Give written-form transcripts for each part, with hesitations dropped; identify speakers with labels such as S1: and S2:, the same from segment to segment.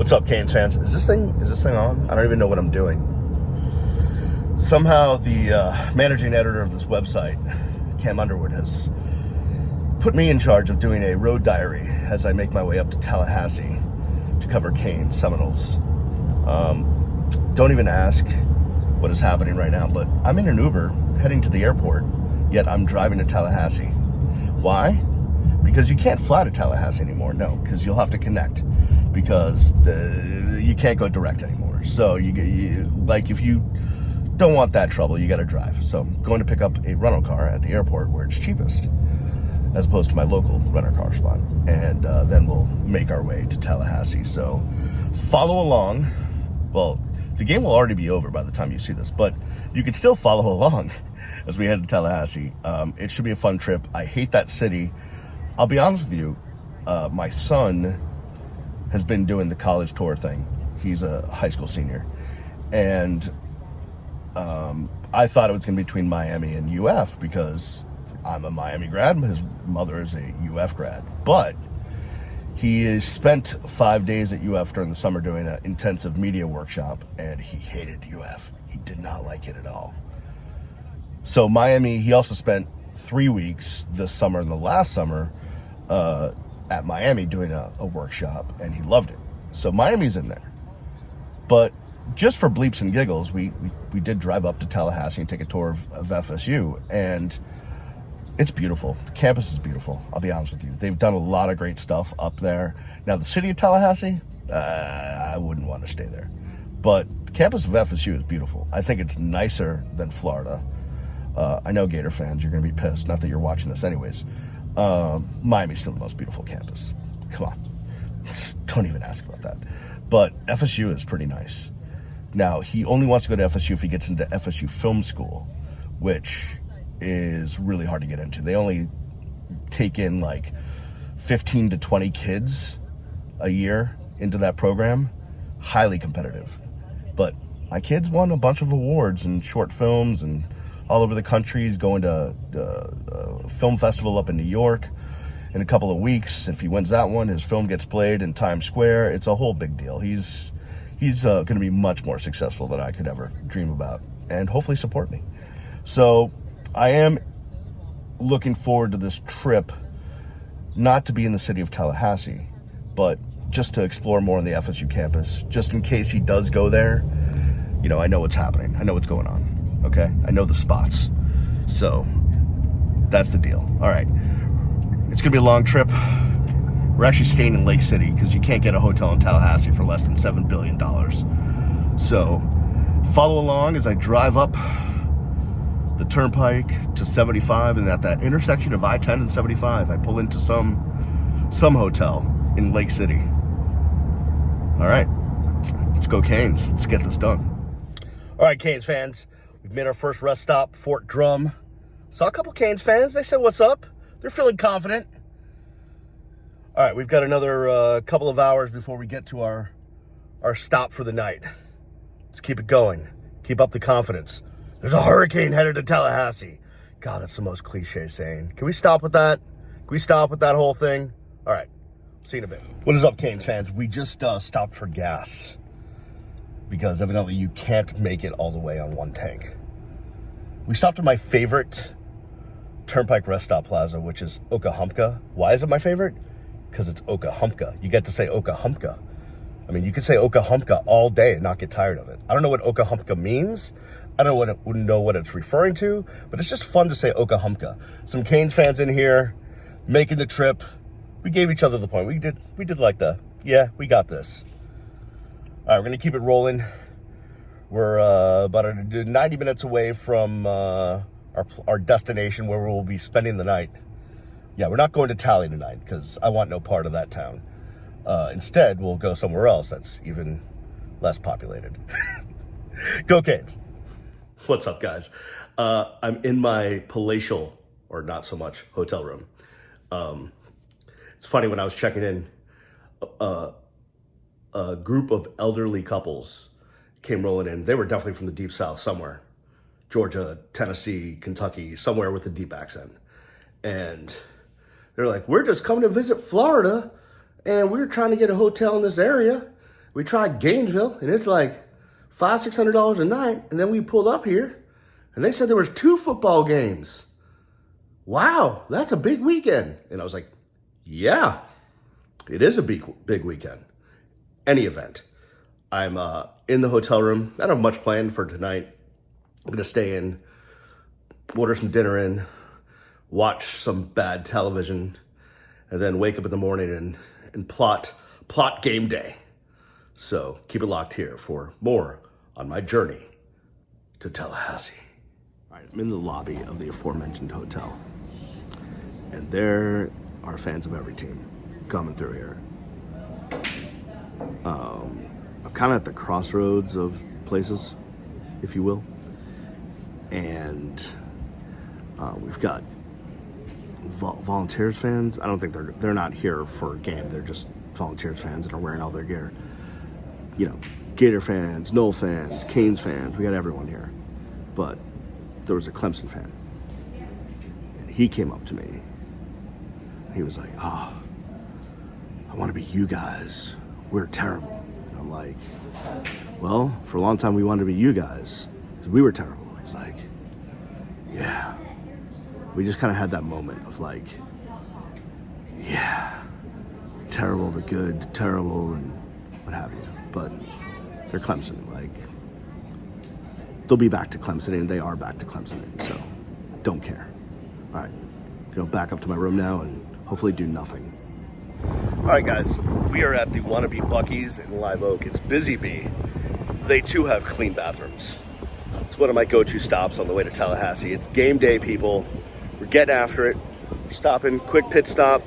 S1: What's up, Canes fans? Is this thing on? I don't even know what I'm doing. Somehow the managing editor of this website, Cam Underwood, has put me in charge of doing a road diary as I make my way up to Tallahassee to cover Canes Seminoles. Don't even ask what is happening right now, but I'm in an Uber heading to the airport, yet I'm driving to Tallahassee. Why? Because you can't fly to Tallahassee anymore. No, because you'll have to connect, because you can't go direct anymore. So if you don't want that trouble, you got to drive. So I'm going to pick up a rental car at the airport where it's cheapest, as opposed to my local rental car spot, and then we'll make our way to Tallahassee. So follow along. Well, the game will already be over by the time you see this, but you can still follow along as we head to Tallahassee. It should be a fun trip. I hate that city. I'll be honest with you, my son has been doing the college tour thing. He's a high school senior, and I thought it was going to be between Miami and UF because I'm a Miami grad. His mother is a UF grad. But he spent 5 days at UF during the summer doing an intensive media workshop, and he hated UF. He did not like it at all. So Miami, he also spent 3 weeks this summer and the last summer at Miami doing a workshop, and he loved it. So Miami's in there. But just for bleeps and giggles, we did drive up to Tallahassee and take a tour of FSU, and it's beautiful. The campus is beautiful, I'll be honest with you. They've done a lot of great stuff up there. Now, the city of Tallahassee, I wouldn't want to stay there. But the campus of FSU is beautiful. I think it's nicer than Florida. I know Gator fans, you're going to be pissed. Not that you're watching this anyways. Miami's still the most beautiful campus. Come on. Don't even ask about that. But FSU is pretty nice. Now, he only wants to go to FSU if he gets into FSU film school, which is really hard to get into. They only take in like 15 to 20 kids a year into that program. Highly competitive. But my kid's won a bunch of awards in short films and all over the country. He's going to a film festival up in New York in a couple of weeks. If he wins that one, his film gets played in Times Square. It's a whole big deal. He's going to be much more successful than I could ever dream about, and hopefully support me. So I am looking forward to this trip, not to be in the city of Tallahassee, but just to explore more on the FSU campus, just in case he does go there. You know, I know what's happening. I know what's going on, okay? I know the spots. So that's the deal. All right. It's going to be a long trip. We're actually staying in Lake City because you can't get a hotel in Tallahassee for less than $7 billion. So follow along as I drive up the turnpike to 75, and at that intersection of I-10 and 75, I pull into some hotel in Lake City. All right, let's go Canes. Let's get this done. All right, Canes fans, we've made our first rest stop, Fort Drum. Saw a couple Canes fans. They said, what's up? They're feeling confident. All right, we've got another couple of hours before we get to our stop for the night. Let's keep it going. Keep up the confidence. There's a hurricane headed to Tallahassee. God, that's the most cliche saying. Can we stop with that? Can we stop with that whole thing? All right, see you in a bit. What is up, Canes fans? We just stopped for gas because evidently you can't make it all the way on one tank. We stopped at my favorite Turnpike Rest Stop Plaza, which is Okahumpka. Why is it my favorite? Because it's Okahumpka. You get to say Okahumpka. I mean, you could say Okahumpka all day and not get tired of it. I don't know what Okahumpka means. I don't know what it's referring to, but it's just fun to say Okahumpka. Some Canes fans in here making the trip. We gave each other the point. We did like yeah, we got this. All right, we're going to keep it rolling. We're about 90 minutes away from our destination where we'll be spending the night. Yeah, we're not going to Tally tonight because I want no part of that town. Instead, we'll go somewhere else that's even less populated. Go Canes. What's up, guys? I'm in my palatial, or not so much, hotel room. It's funny, when I was checking in, a group of elderly couples came rolling in. They were definitely from the deep south somewhere. Georgia, Tennessee, Kentucky, somewhere with a deep accent. And they're like, we're just coming to visit Florida, and we're trying to get a hotel in this area. We tried Gainesville, and it's like $500-$600 a night. And then we pulled up here, and they said there was 2 football games. Wow, that's a big weekend. And I was like, yeah, it is a big weekend. Any event. I'm in the hotel room. I don't have much planned for tonight. I'm going to stay in, order some dinner in, watch some bad television, and then wake up in the morning and plot game day. So keep it locked here for more on my journey to Tallahassee. All right, I'm in the lobby of the aforementioned hotel, and there are fans of every team coming through here. I'm kind of at the crossroads of places, if you will, and we've got Volunteers fans. I don't think they're not here for a game. They're just Volunteers fans that are wearing all their gear. You know, Gator fans, Knoll fans, Canes fans. We got everyone here. But there was a Clemson fan, and he came up to me. He was like, I want to be you guys. We're terrible. And I'm like, well, for a long time we wanted to be you guys because we were terrible. He's like, yeah. We just kind of had that moment of like, yeah, terrible to good, to terrible, and what have you. But they're Clemson. Like, they'll be back to Clemson, and they are back to Clemson. So don't care. All right, go back up to my room now and hopefully do nothing. All right, guys, we are at the Wannabe Buc-ee's in Live Oak. It's Busy Bee. They too have clean bathrooms. It's one of my go-to stops on the way to Tallahassee. It's game day, people. We're getting after it. We're stopping, quick pit stop.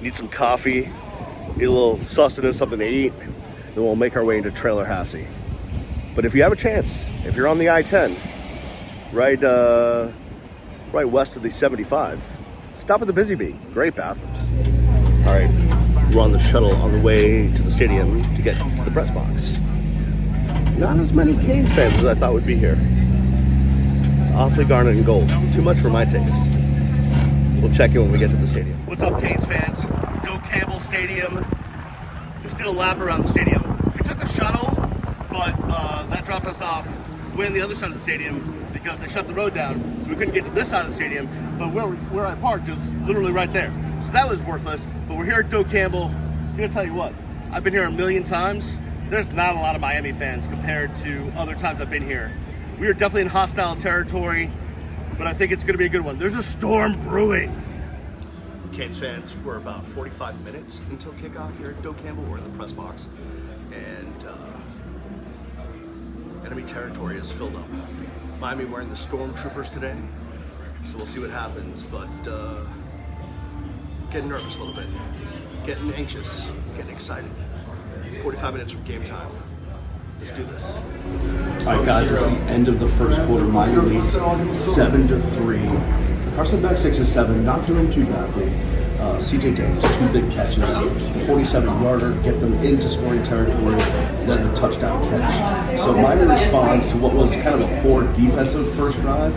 S1: Need some coffee. Need a little sustenance, something to eat. Then we'll make our way into Tallahassee. But if you have a chance, if you're on the I-10, right west of the 75, stop at the Busy Bee. Great bathrooms. All right, we're on the shuttle on the way to the stadium to get to the press box. Not as many Canes fans as I thought would be here. It's awfully garnet and gold. Too much for my taste. We'll check in when we get to the stadium. What's up, Canes fans? Go Campbell Stadium. Just did a lap around the stadium. We took the shuttle, but that dropped us off way on the other side of the stadium because they shut the road down, so we couldn't get to this side of the stadium. But where I parked is literally right there. So that was worthless. But we're here at Go Campbell. I'm gonna tell you what, I've been here a million times. There's not a lot of Miami fans compared to other times I've been here. We are definitely in hostile territory, but I think it's going to be a good one. There's a storm brewing. Canes fans, we're about 45 minutes until kickoff here at Go Campbell. We're in the press box, and enemy territory is filled up. Miami wearing the Stormtroopers today, so we'll see what happens, but getting nervous a little bit, getting anxious, getting excited. 45 minutes from game time. Let's do this. All right, guys, it's the end of the first quarter. Miami leads 7-3. Carson back 6-7, not doing too badly. CJ Daniels, 2 big catches, the 47-yarder, get them into scoring territory, and then the touchdown catch. So Miami responds to what was kind of a poor defensive first drive.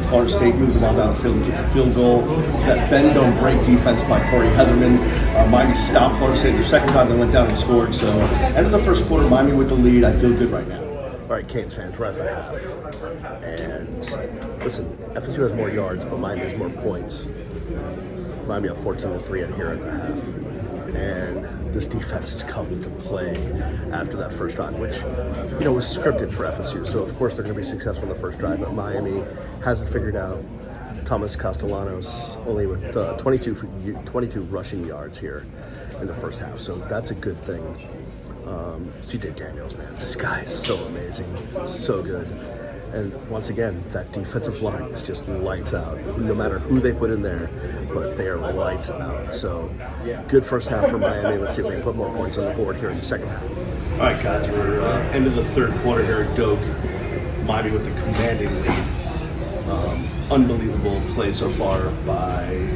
S1: Florida State moved the ball down the field and kicked a field goal. It's that bend don't break defense by Corey Heatherman. Miami stopped Florida State their second time, they went down and scored. So end of the first quarter, Miami with the lead. I feel good right now. All right, Canes fans, we're at the half. And listen, FSU has more yards, but Miami has more points. Miami up 14-3 here at the half. And this defense has come into play after that first drive, which, you know, was scripted for FSU. So, of course, they're going to be successful in the first drive, but Miami hasn't figured out. Thomas Castellanos only with 22 rushing yards here in the first half. So that's a good thing. CJ Daniels, man, this guy is so amazing, so good. And once again, that defensive line is just lights out. No matter who they put in there, but they are lights out. So, good first half for Miami. Let's see if they can put more points on the board here in the second half. All right, guys, we're end of the third quarter here at Doak. Miami with a commanding lead. Unbelievable play so far by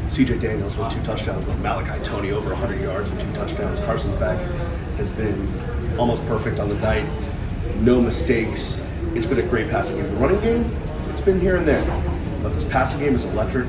S1: CJ Daniels with 2 touchdowns, but Malachi Tony over 100 yards and 2 touchdowns. Carson Beck has been almost perfect on the night. No mistakes. It's been a great passing game. The running game, it's been here and there, but this passing game is electric.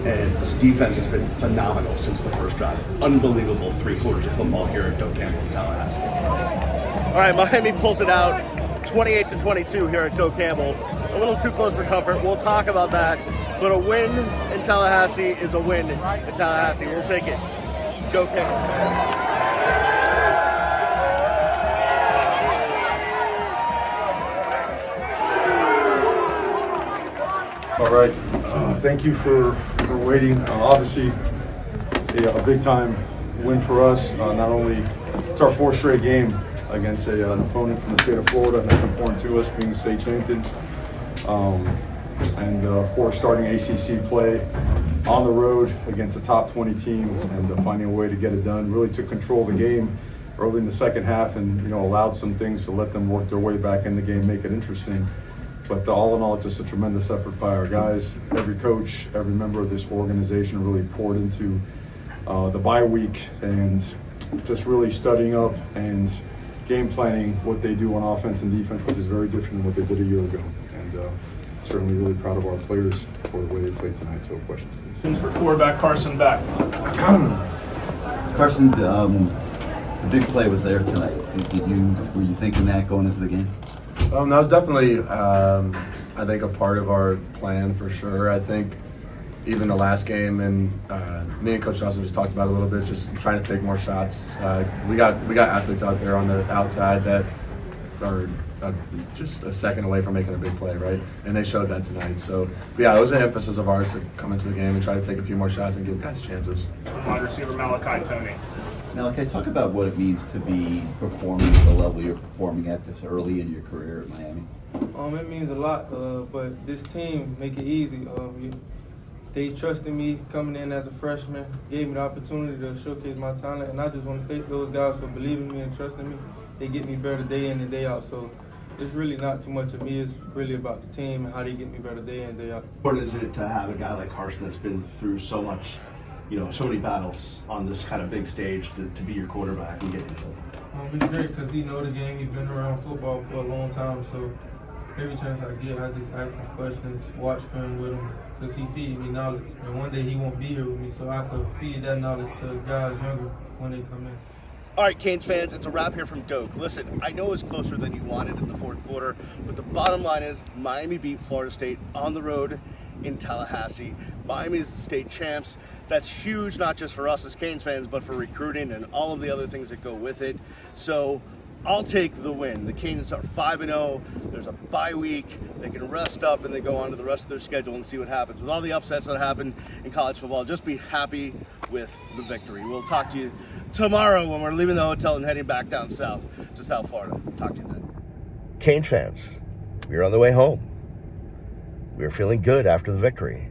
S1: And this defense has been phenomenal since the first drive. Unbelievable 3 quarters of football here at Doak Campbell in Tallahassee. All right, Miami pulls it out 28-22 here at Doak Campbell. A little too close for comfort. We'll talk about that. But a win in Tallahassee is a win in Tallahassee. We'll take it. Go Campbell.
S2: All right, thank you for waiting. Obviously, a big time win for us. Not only it's our 4th straight game against an opponent from the state of Florida, and that's important to us, being state champions. And of course, starting ACC play on the road against a top 20 team and finding a way to get it done. Really took control of the game early in the second half, and allowed some things to let them work their way back in the game, make it interesting. But all in all, just a tremendous effort by our guys. Every coach, every member of this organization really poured into the bye week and just really studying up and game planning what they do on offense and defense, which is very different than what they did a year ago. And certainly really proud of our players for the way they played tonight. So questions, please.
S3: For quarterback Carson Beck.
S4: Carson, the big play was there tonight. Were you thinking that going into the game?
S5: That was definitely, I think, a part of our plan for sure. I think even the last game, and me and Coach Johnson just talked about it a little bit, just trying to take more shots. We got athletes out there on the outside that are just a second away from making a big play, right? And they showed that tonight. So, but yeah, it was an emphasis of ours to come into the game and try to take a few more shots and give guys chances.
S3: Wide receiver Malachi Tony.
S4: Malachi, talk about what it means to be performing at the level you're performing at this early in your career at Miami.
S6: It means a lot, but this team make it easy. They trusted me coming in as a freshman, gave me the opportunity to showcase my talent, and I just want to thank those guys for believing in me and trusting me. They get me better day in and day out, so it's really not too much of me. It's really about the team and how they get me better day in and day out.
S1: What is it to have a guy like Carson that's been through so much, so many battles on this kind of big stage to be your quarterback and get you there?
S6: It's great because he knows the game. He's been around football for a long time, so every chance I get, I just ask him questions, watch film with him, because he feeds me knowledge. And one day he won't be here with me, so I could feed that knowledge to guys younger when they come in.
S1: All right, Canes fans, it's a wrap here from Doak. Listen, I know it was closer than you wanted in the 4th quarter, but the bottom line is Miami beat Florida State on the road in Tallahassee. Miami's state champs. That's huge, not just for us as Canes fans, but for recruiting and all of the other things that go with it. So I'll take the win. The Canes are 5-0. There's a bye week. They can rest up and they go on to the rest of their schedule and see what happens. With all the upsets that happen in college football, just be happy with the victory. We'll talk to you tomorrow when we're leaving the hotel and heading back down south to South Florida. Talk to you then. Canes fans, we're on the way home. We're feeling good after the victory.